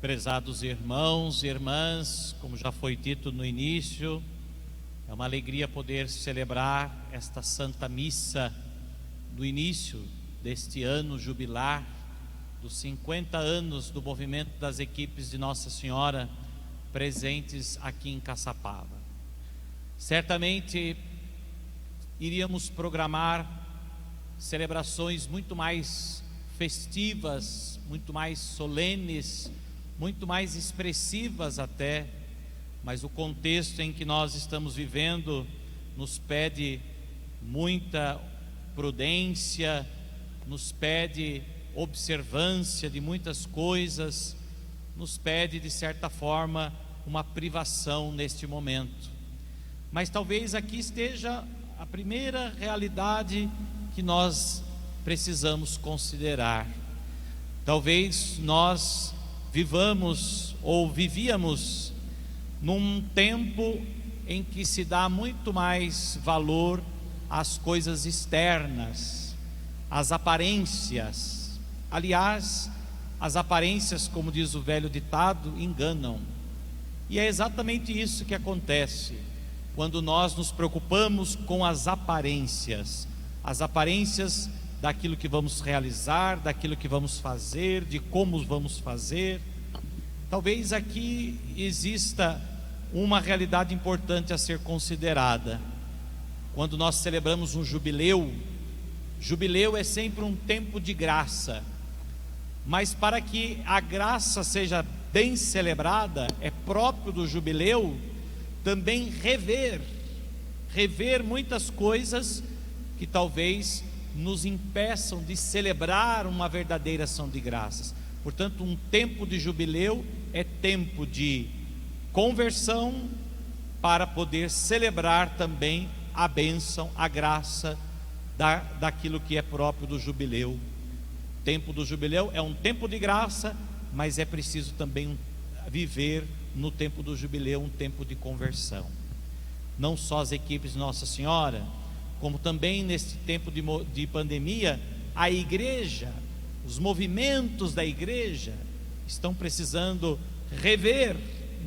Prezados irmãos e irmãs, como já foi dito no início, é uma alegria poder celebrar esta Santa Missa do início deste ano jubilar, dos 50 anos do movimento das equipes de Nossa Senhora presentes aqui em Caçapava. Certamente iríamos programar celebrações muito mais festivas, muito mais solenes, muito mais expressivas até, mas o contexto em que nós estamos vivendo nos pede muita prudência, nos pede observância de muitas coisas, nos pede de certa forma uma privação neste momento. Mas talvez aqui esteja a primeira realidade que nós precisamos considerar. Talvez nós vivamos ou vivíamos num tempo em que se dá muito mais valor às coisas externas, às aparências. Aliás, as aparências, como diz o velho ditado, enganam. E é exatamente isso que acontece quando nós nos preocupamos com as aparências daquilo que vamos realizar, daquilo que vamos fazer, de como vamos fazer. Talvez aqui exista uma realidade importante a ser considerada. Quando nós celebramos um jubileu é sempre um tempo de graça, mas para que a graça seja bem celebrada, é próprio do jubileu também rever muitas coisas que talvez nos impeçam de celebrar uma verdadeira ação de graças. Portanto, um tempo de jubileu é tempo de conversão para poder celebrar também a bênção, a graça daquilo que é próprio do jubileu. O tempo do jubileu é um tempo de graça, mas é preciso também viver no tempo do jubileu um tempo de conversão. Não só as equipes de Nossa Senhora, como também neste tempo de pandemia, a igreja, os movimentos da igreja estão precisando rever,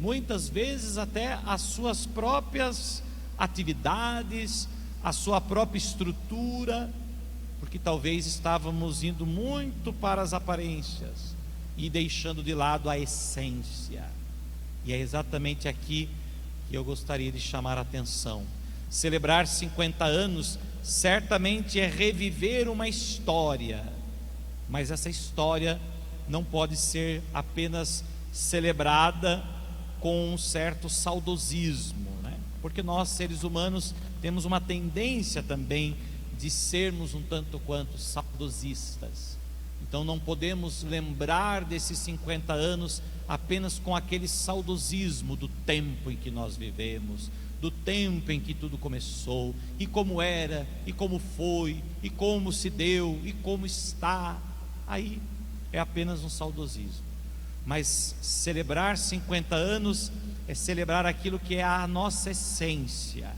muitas vezes até as suas próprias atividades, a sua própria estrutura, porque talvez estávamos indo muito para as aparências e deixando de lado a essência. E é exatamente aqui que eu gostaria de chamar a atenção. Celebrar 50 anos certamente é reviver uma história, mas essa história não pode ser apenas celebrada com um certo saudosismo, né? Porque nós, seres humanos, temos uma tendência também de sermos um tanto quanto saudosistas. Então não podemos lembrar desses 50 anos apenas com aquele saudosismo do tempo em que nós vivemos, do tempo em que tudo começou, e como era, e como foi, e como se deu, e como está. Aí é apenas um saudosismo. Mas celebrar 50 anos é celebrar aquilo que é a nossa essência,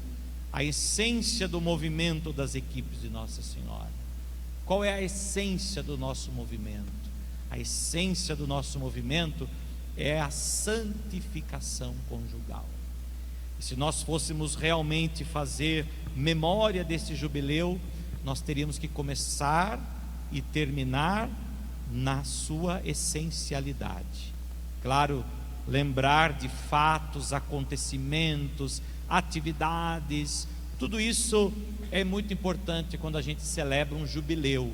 a essência do movimento das equipes de Nossa Senhora. Qual é a essência do nosso movimento? A essência do nosso movimento é a santificação conjugal. E se nós fôssemos realmente fazer memória desse jubileu, nós teríamos que começar e terminar na sua essencialidade. Claro, lembrar de fatos, acontecimentos, atividades, tudo isso é muito importante quando a gente celebra um jubileu,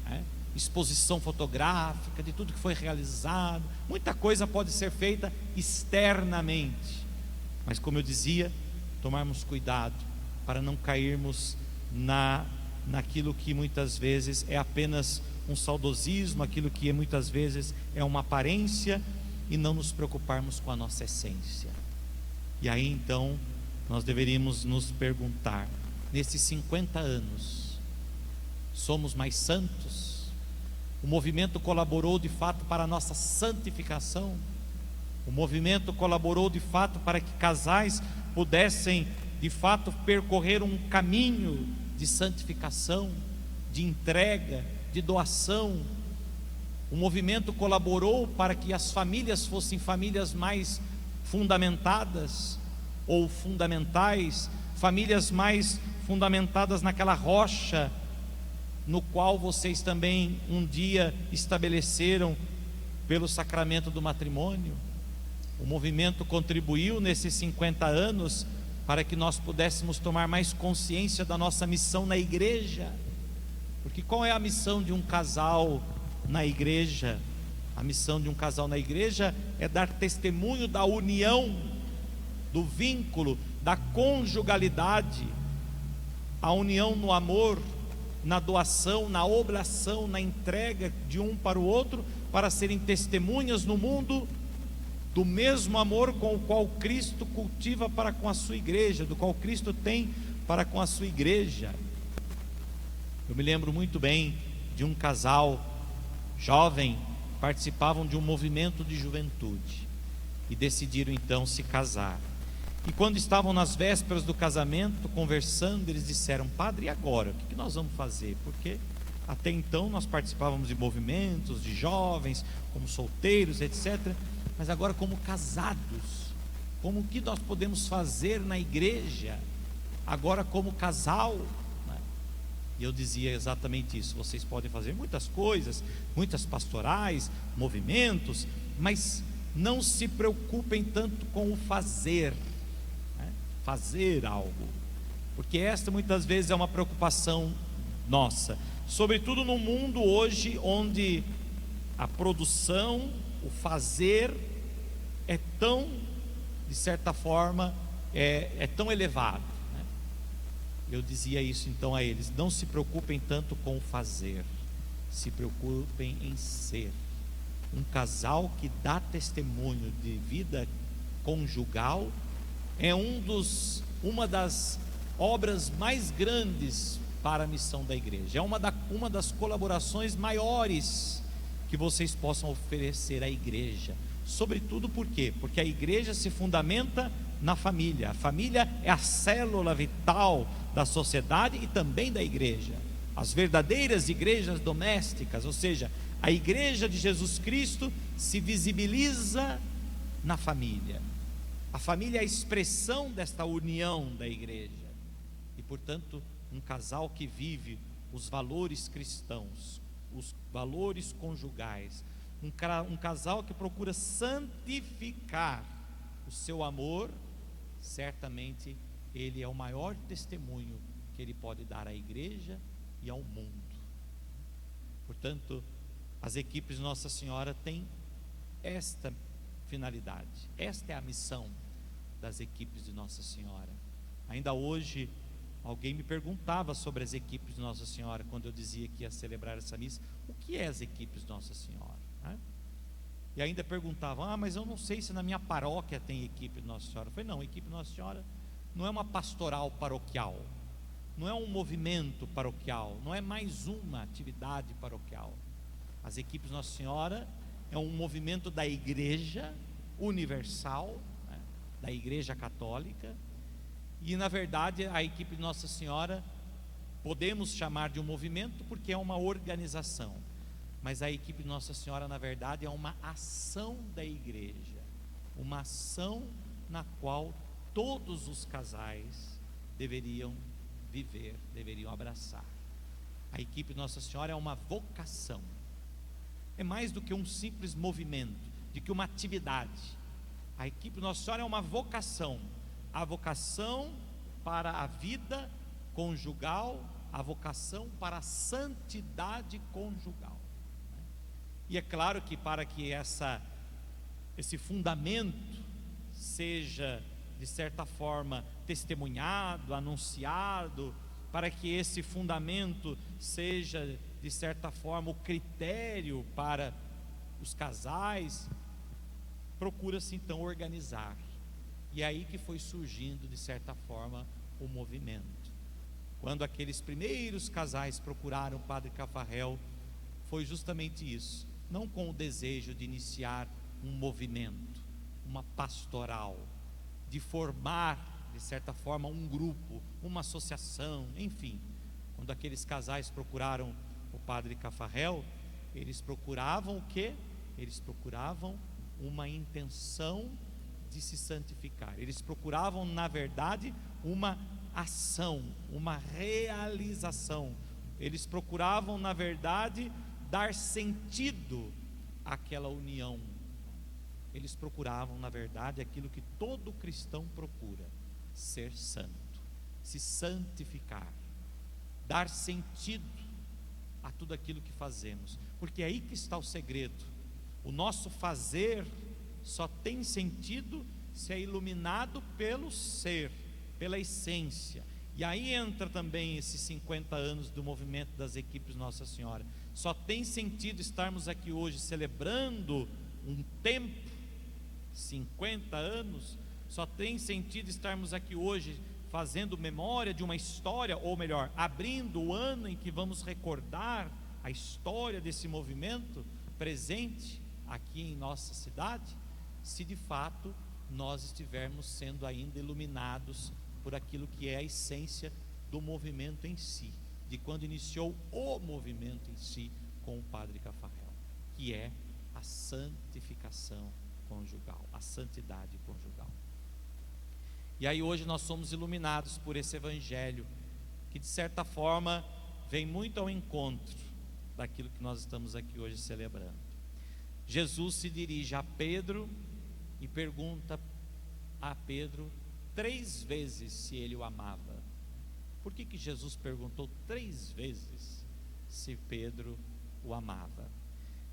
né? Exposição fotográfica de tudo que foi realizado, muita coisa pode ser feita externamente, mas como eu dizia, tomarmos cuidado para não cairmos naquilo que muitas vezes é apenas um saudosismo, aquilo que muitas vezes é uma aparência, e não nos preocuparmos com a nossa essência. E aí então nós deveríamos nos perguntar: nesses 50 anos, somos mais santos? O movimento colaborou de fato para a nossa santificação? O movimento colaborou de fato para que casais pudessem de fato percorrer um caminho de santificação, de entrega, de doação? O movimento colaborou para que as famílias fossem famílias mais fundamentadas ou fundamentais, famílias mais fundamentadas naquela rocha no qual vocês também um dia estabeleceram pelo sacramento do matrimônio. O movimento contribuiu nesses 50 anos para que nós pudéssemos tomar mais consciência da nossa missão na igreja. Porque qual é a missão de um casal na igreja? A missão de um casal na igreja é dar testemunho da união, do vínculo, da conjugalidade, a união no amor, na doação, na oblação, na entrega de um para o outro, para serem testemunhas no mundo do mesmo amor com o qual Cristo cultiva para com a sua igreja, do qual Cristo tem para com a sua igreja. Eu me lembro muito bem de um casal jovem, participavam de um movimento de juventude e decidiram então se casar. E quando estavam nas vésperas do casamento, conversando, eles disseram: padre, e agora? O que nós vamos fazer? Porque até então nós participávamos de movimentos de jovens, como solteiros, etc. Mas agora como casados, como que nós podemos fazer na igreja? Agora como casal, né? E eu dizia exatamente isso: vocês podem fazer muitas coisas, muitas pastorais, movimentos, mas não se preocupem tanto com o fazer, fazer algo, porque esta muitas vezes é uma preocupação nossa, sobretudo no mundo hoje onde a produção, o fazer é tão, de certa forma, é tão elevado, né? Eu dizia isso então a eles: não se preocupem tanto com o fazer, se preocupem em ser um casal que dá testemunho de vida conjugal. É uma das obras mais grandes para a missão da igreja. É uma das colaborações maiores que vocês possam oferecer à igreja. Sobretudo por quê? Porque a igreja se fundamenta na família. A família é a célula vital da sociedade e também da igreja. As verdadeiras igrejas domésticas, ou seja, a igreja de Jesus Cristo, se visibiliza na família. A família é a expressão desta união da igreja. E portanto, um casal que vive os valores cristãos, os valores conjugais, um casal que procura santificar o seu amor, certamente ele é o maior testemunho que ele pode dar à igreja e ao mundo. Portanto, as equipes de Nossa Senhora têm esta finalidade, esta é a missão das equipes de Nossa Senhora. Ainda hoje alguém me perguntava sobre as equipes de Nossa Senhora, quando eu dizia que ia celebrar essa missa: o que é as equipes de Nossa Senhora, né? E ainda perguntavam: mas eu não sei se na minha paróquia tem equipe de Nossa Senhora. Eu falei: não, a equipe de Nossa Senhora não é uma pastoral paroquial, não é um movimento paroquial, não é mais uma atividade paroquial. As equipes de Nossa Senhora é um movimento da igreja universal, né, da igreja católica. E na verdade a equipe de Nossa Senhora podemos chamar de um movimento porque é uma organização, mas a equipe de Nossa Senhora na verdade é uma ação da igreja, uma ação na qual todos os casais deveriam viver, deveriam abraçar. A equipe de Nossa Senhora é uma vocação, é mais do que um simples movimento, de que uma atividade. A equipe de Nossa Senhora é uma vocação, a vocação para a vida conjugal, a vocação para a santidade conjugal. E é claro que para que esse fundamento seja de certa forma testemunhado, anunciado, para que esse fundamento seja de certa forma o critério para os casais, procura-se então organizar. E é aí que foi surgindo de certa forma o movimento. Quando aqueles primeiros casais procuraram o Padre Cafarel, foi justamente isso, não com o desejo de iniciar um movimento, uma pastoral, de formar de certa forma um grupo, uma associação, enfim. Quando aqueles casais procuraram o Padre Cafarel, Eles procuravam o quê? Eles procuravam uma intenção de se santificar. Eles procuravam, na verdade, uma ação, uma realização. Eles procuravam, na verdade, dar sentido àquela união. Eles procuravam, na verdade, aquilo que todo cristão procura: ser santo, se santificar, dar sentido a tudo aquilo que fazemos, porque é aí que está o segredo. O nosso fazer só tem sentido se é iluminado pelo ser, pela essência. E aí entra também esses 50 anos do movimento das equipes Nossa Senhora. Só tem sentido estarmos aqui hoje celebrando um tempo, 50 anos, só tem sentido estarmos aqui hoje fazendo memória de uma história, ou melhor, abrindo o ano em que vamos recordar a história desse movimento presente aqui em nossa cidade, se de fato nós estivermos sendo ainda iluminados por aquilo que é a essência do movimento em si, de quando iniciou o movimento em si com o Padre Cafarel, que é a santificação conjugal, a santidade conjugal. E aí hoje nós somos iluminados por esse evangelho, que de certa forma vem muito ao encontro daquilo que nós estamos aqui hoje celebrando. Jesus se dirige a Pedro e pergunta a Pedro 3 vezes se ele o amava. Por que Jesus perguntou 3 vezes se Pedro o amava?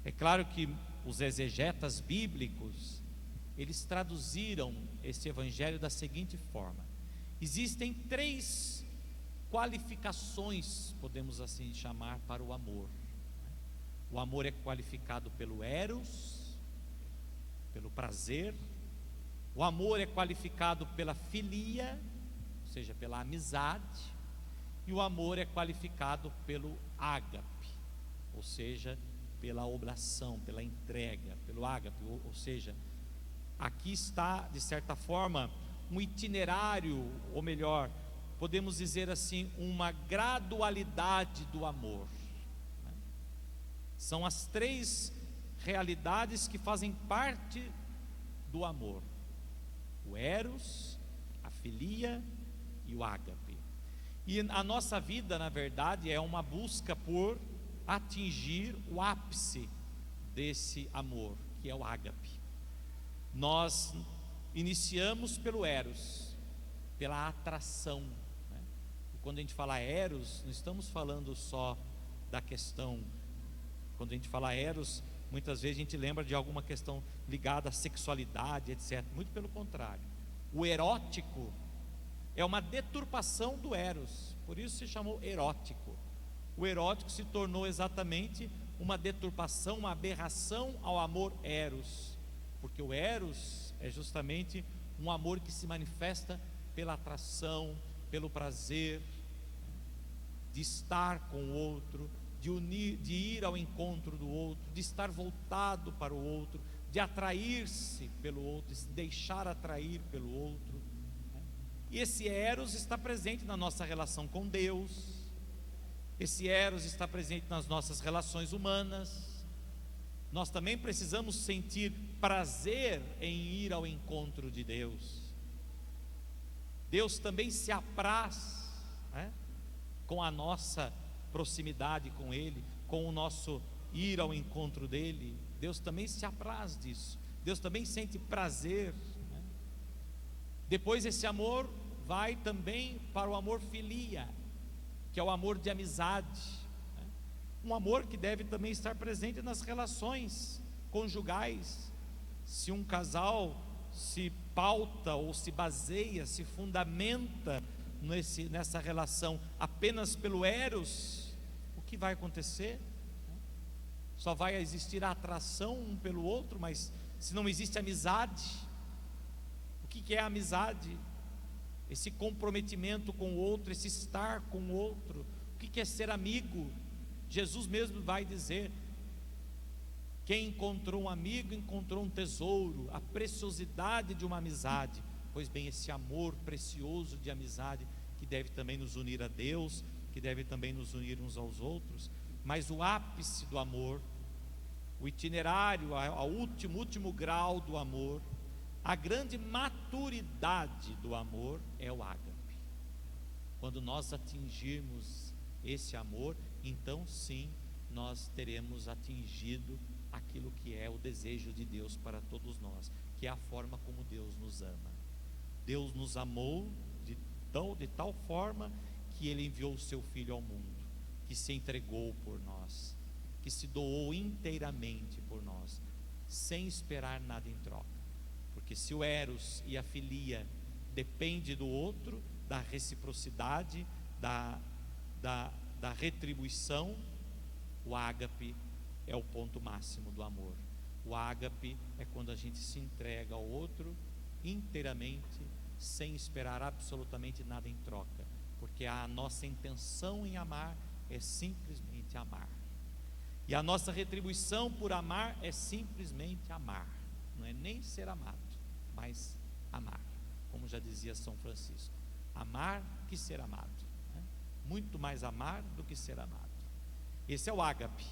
É claro que os exegetas bíblicos, eles traduziram esse evangelho da seguinte forma: existem 3 qualificações, podemos assim chamar, para o amor. O amor é qualificado pelo eros, pelo prazer. O amor é qualificado pela filia, ou seja, pela amizade. E o amor é qualificado pelo ágape, ou seja, pela oblação, pela entrega, pelo ágape, ou seja, aqui está, de certa forma, um itinerário, ou melhor, podemos dizer assim, uma gradualidade do amor. São as 3 realidades que fazem parte do amor: o eros, a filia e o ágape. E a nossa vida, na verdade, é uma busca por atingir o ápice desse amor, que é o ágape. Nós iniciamos pelo eros, pela atração, né? E quando a gente fala eros, não estamos falando só da questão. Quando a gente fala eros, muitas vezes a gente lembra de alguma questão ligada à sexualidade, etc. Muito pelo contrário. O erótico é uma deturpação do eros, por isso se chamou erótico. O erótico se tornou exatamente uma deturpação, uma aberração ao amor eros, porque o eros é justamente um amor que se manifesta pela atração, pelo prazer de estar com o outro, de unir, de ir ao encontro do outro, de estar voltado para o outro, de atrair-se pelo outro, de se deixar atrair pelo outro. E esse eros está presente na nossa relação com Deus, esse eros está presente nas nossas relações humanas. Nós também precisamos sentir prazer em ir ao encontro de Deus. Deus também se apraz, né, com a nossa proximidade com Ele, com o nosso ir ao encontro dEle. Deus também se apraz disso. Deus também sente prazer, né? Depois esse amor vai também para o amor filia, que é o amor de amizade, né? Um amor que deve também estar presente nas relações conjugais. Se um casal se pauta ou se baseia, se fundamenta nessa relação apenas pelo eros, o que vai acontecer? Só vai existir a atração um pelo outro, mas se não existe amizade, o que é a amizade? Esse comprometimento com o outro, esse estar com o outro. O que é ser amigo? Jesus mesmo vai dizer: quem encontrou um amigo encontrou um tesouro. A preciosidade de uma amizade. Pois bem, esse amor precioso de amizade, que deve também nos unir a Deus, que deve também nos unir uns aos outros. Mas o ápice do amor o itinerário, ao último grau do amor, a grande maturidade do amor é o ágape. Quando nós atingirmos esse amor, então sim, nós teremos atingido aquilo que é o desejo de Deus para todos nós, que é a forma como Deus nos ama. Deus nos amou de tal forma que Ele enviou o seu Filho ao mundo, que se entregou por nós, que se doou inteiramente por nós, sem esperar nada em troca. Porque se o eros e a filia depende do outro, da reciprocidade, da retribuição, o ágape é o ponto máximo do amor. O ágape é quando a gente se entrega ao outro inteiramente, sem esperar absolutamente nada em troca, porque a nossa intenção em amar é simplesmente amar, e a nossa retribuição por amar é simplesmente amar. Não é nem ser amado, mas amar, como já dizia São Francisco: amar que ser amado, né? Muito mais amar do que ser amado. Esse é o ágape,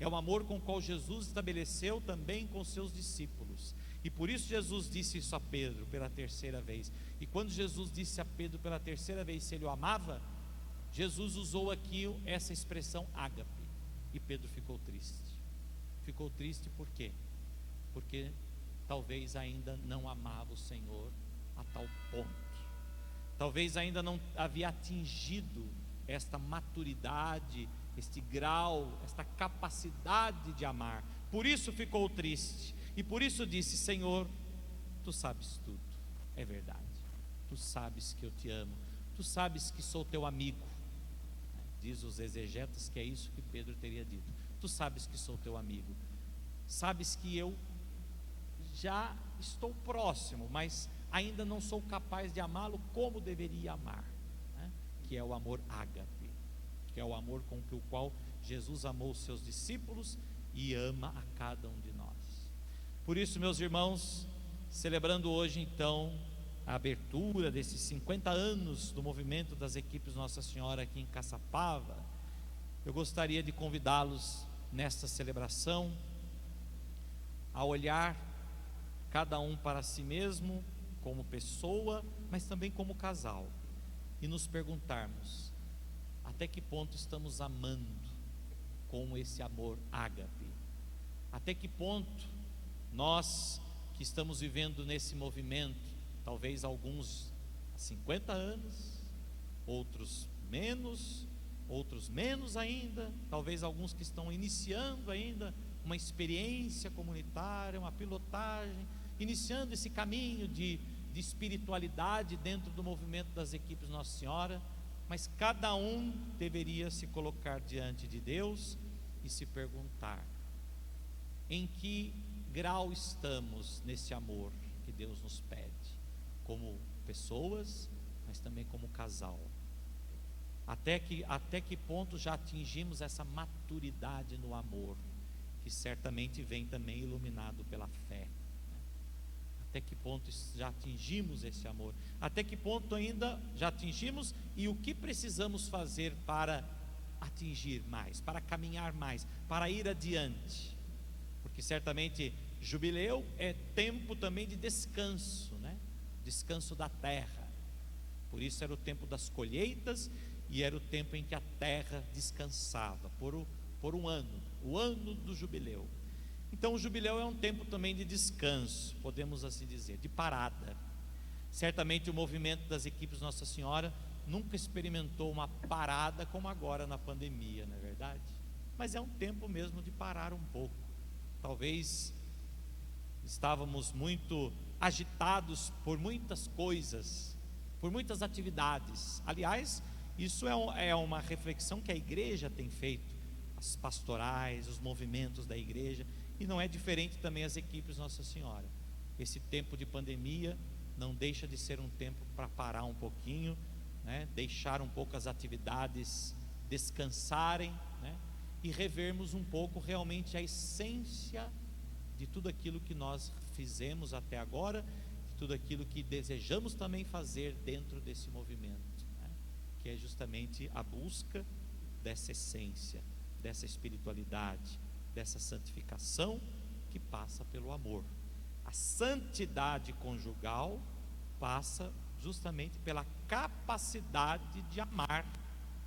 é o amor com o qual Jesus estabeleceu também com seus discípulos, e por isso Jesus disse isso a Pedro pela terceira vez. E quando Jesus disse a Pedro pela terceira vez se ele o amava, Jesus usou aqui essa expressão ágape, e Pedro ficou triste. Ficou triste por quê? Porque talvez ainda não amava o Senhor a tal ponto, talvez ainda não havia atingido esta maturidade, este grau, esta capacidade de amar. Por isso ficou triste, e por isso disse: Senhor, Tu sabes tudo, é verdade, Tu sabes que eu te amo, Tu sabes que sou Teu amigo. Diz os exegetas que é isso que Pedro teria dito: Tu sabes que sou Teu amigo, sabes que eu já estou próximo, mas ainda não sou capaz de amá-lo como deveria amar, né? Que é o amor ágape, que é o amor com o qual Jesus amou os seus discípulos e ama a cada um de nós. Por isso, meus irmãos, celebrando hoje então a abertura desses 50 anos do movimento das equipes Nossa Senhora aqui em Caçapava, eu gostaria de convidá-los nesta celebração a olhar cada um para si mesmo, como pessoa, mas também como casal, e nos perguntarmos: até que ponto estamos amando com esse amor ágape? Até que ponto nós que estamos vivendo nesse movimento, talvez alguns há 50 anos, outros menos ainda, talvez alguns que estão iniciando ainda uma experiência comunitária, uma pilotagem, iniciando esse caminho de espiritualidade dentro do movimento das equipes Nossa Senhora, mas cada um deveria se colocar diante de Deus e se perguntar: em que grau estamos nesse amor que Deus nos pede, como pessoas, mas também como casal? Até que ponto já atingimos essa maturidade no amor, que certamente vem também iluminado pela fé, né? Até que ponto já atingimos esse amor? Até que ponto ainda já atingimos, e o que precisamos fazer para atingir mais, para caminhar mais, para ir adiante? Porque certamente jubileu é tempo também de descanso, né? Descanso da terra. Por isso era o tempo das colheitas, e era o tempo em que a terra descansava por um ano, o ano do jubileu. Então o jubileu é um tempo também de descanso, podemos assim dizer, de parada. Certamente o movimento das equipes Nossa Senhora nunca experimentou uma parada como agora na pandemia, não é verdade? Mas é um tempo mesmo de parar um pouco. Talvez estávamos muito agitados por muitas coisas, por muitas atividades. Aliás, isso é uma reflexão que a igreja tem feito, as pastorais, os movimentos da igreja, e não é diferente também as equipes Nossa Senhora. Esse tempo de pandemia não deixa de ser um tempo para parar um pouquinho, né? Deixar um pouco as atividades descansarem, né? E revermos um pouco realmente a essência de tudo aquilo que nós fizemos até agora, de tudo aquilo que desejamos também fazer dentro desse movimento, né? Que é justamente a busca dessa essência, dessa espiritualidade, dessa santificação que passa pelo amor. A santidade conjugal passa justamente pela capacidade de amar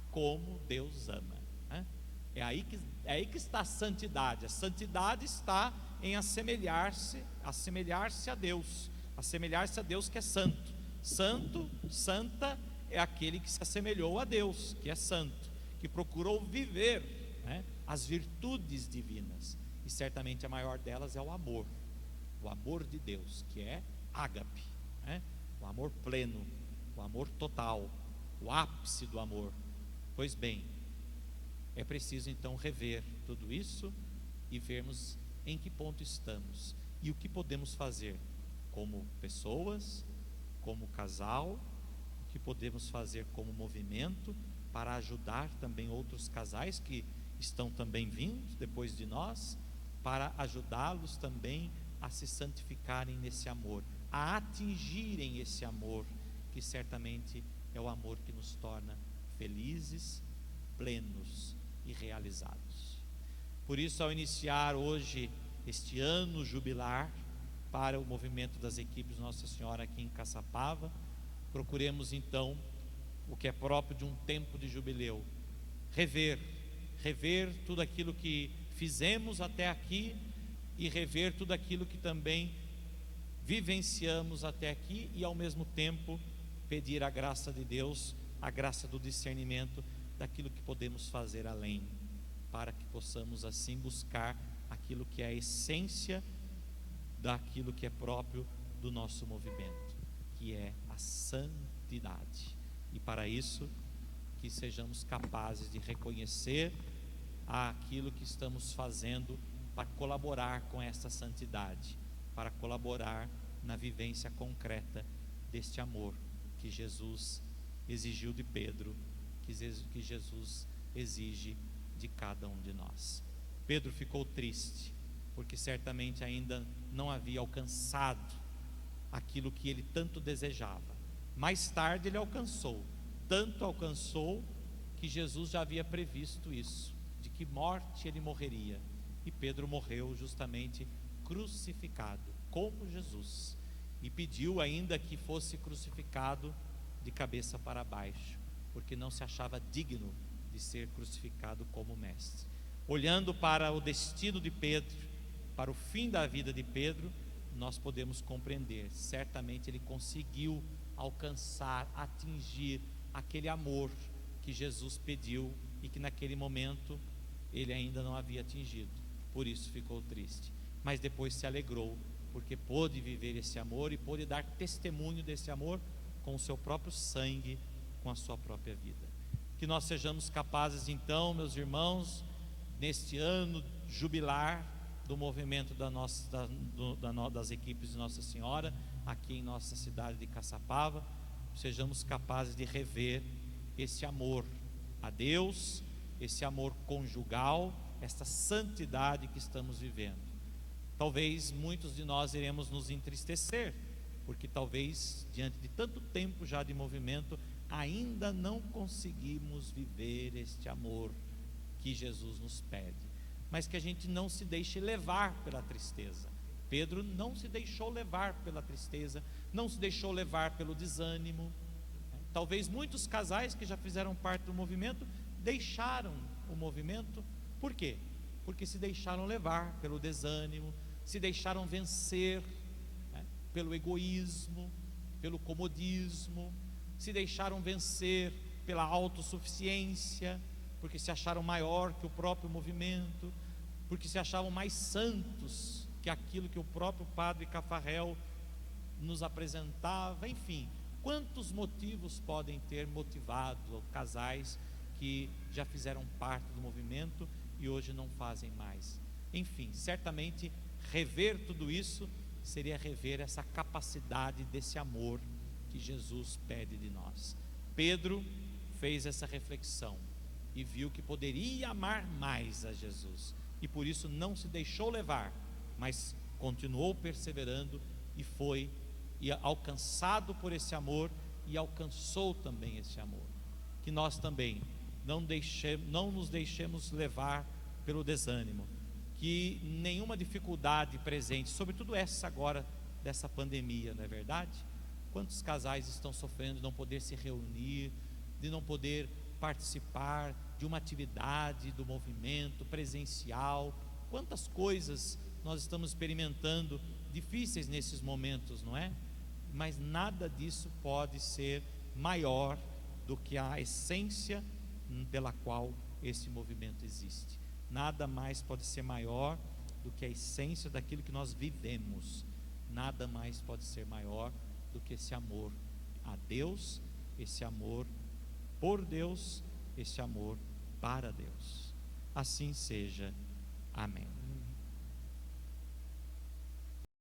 como Deus ama, né? É aí que está a santidade. A santidade está em assemelhar-se a Deus, assemelhar-se a Deus que é santo. Santo, santa é aquele que se assemelhou a Deus, que é santo, que procurou viver, né, as virtudes divinas, e certamente a maior delas é o amor de Deus, que é ágape, né? O amor pleno, o amor total, o ápice do amor. Pois bem, é preciso então rever tudo isso e vermos em que ponto estamos e o que podemos fazer como pessoas, como casal, o que podemos fazer como movimento para ajudar também outros casais que estão também vindo depois de nós, para ajudá-los também a se santificarem nesse amor, a atingirem esse amor, que certamente é o amor que nos torna felizes, plenos e realizados. Por isso, ao iniciar hoje este ano jubilar para o movimento das equipes Nossa Senhora aqui em Caçapava, procuremos então o que é próprio de um tempo de jubileu, rever tudo aquilo que fizemos até aqui e rever tudo aquilo que também vivenciamos até aqui, e ao mesmo tempo pedir a graça de Deus, a graça do discernimento daquilo que podemos fazer além, para que possamos assim buscar aquilo que é a essência daquilo que é próprio do nosso movimento, que é a santidade. E para isso, que sejamos capazes de reconhecer aquilo que estamos fazendo para colaborar com essa santidade, para colaborar na vivência concreta deste amor que Jesus exigiu de Pedro, que Jesus exige de cada um de nós. Pedro ficou triste, porque certamente ainda não havia alcançado aquilo que ele tanto desejava. Mais tarde ele alcançou, tanto alcançou que Jesus já havia previsto isso, de que morte ele morreria, e Pedro morreu justamente crucificado como Jesus, e pediu ainda que fosse crucificado de cabeça para baixo, porque não se achava digno de ser crucificado como mestre. Olhando para o destino de Pedro, para o fim da vida de Pedro, nós podemos compreender, certamente ele conseguiu alcançar, atingir aquele amor que Jesus pediu e que naquele momento ele ainda não havia atingido, por isso ficou triste, mas depois se alegrou, porque pôde viver esse amor e pôde dar testemunho desse amor com o seu próprio sangue, com a sua própria vida. Que nós sejamos capazes então, meus irmãos, neste ano jubilar do movimento das equipes de Nossa Senhora, aqui em nossa cidade de Caçapava, sejamos capazes de rever esse amor a Deus, esse amor conjugal, esta santidade que estamos vivendo. Talvez muitos de nós iremos nos entristecer, porque talvez diante de tanto tempo já de movimento, ainda não conseguimos viver este amor que Jesus nos pede, mas que a gente não se deixe levar pela tristeza. Pedro não se deixou levar pela tristeza, não se deixou levar pelo desânimo. Talvez muitos casais que já fizeram parte do movimento deixaram o movimento. Por quê? Porque se deixaram levar pelo desânimo, se deixaram vencer, né, pelo egoísmo, pelo comodismo, se deixaram vencer pela autossuficiência, porque se acharam maior que o próprio movimento, porque se achavam mais santos que aquilo que o próprio padre Cafarel nos apresentava. Enfim, quantos motivos podem ter motivado casais que já fizeram parte do movimento e hoje não fazem mais? Enfim, certamente rever tudo isso seria rever essa capacidade desse amor que Jesus pede de nós. Pedro fez essa reflexão e viu que poderia amar mais a Jesus, e por isso não se deixou levar, mas continuou perseverando e foi alcançado por esse amor, e alcançou também esse amor. Que nós também não nos deixemos levar pelo desânimo, que nenhuma dificuldade presente, sobretudo essa agora dessa pandemia, não é verdade? Quantos casais estão sofrendo de não poder se reunir, de não poder participar de uma atividade, do movimento presencial? Quantas coisas nós estamos experimentando difíceis nesses momentos, não é? Mas nada disso pode ser maior do que a essência pela qual esse movimento existe. Nada mais pode ser maior do que a essência daquilo que nós vivemos. Nada mais pode ser maior do que esse amor a Deus, esse amor por Deus, esse amor para Deus. Assim seja. Amém.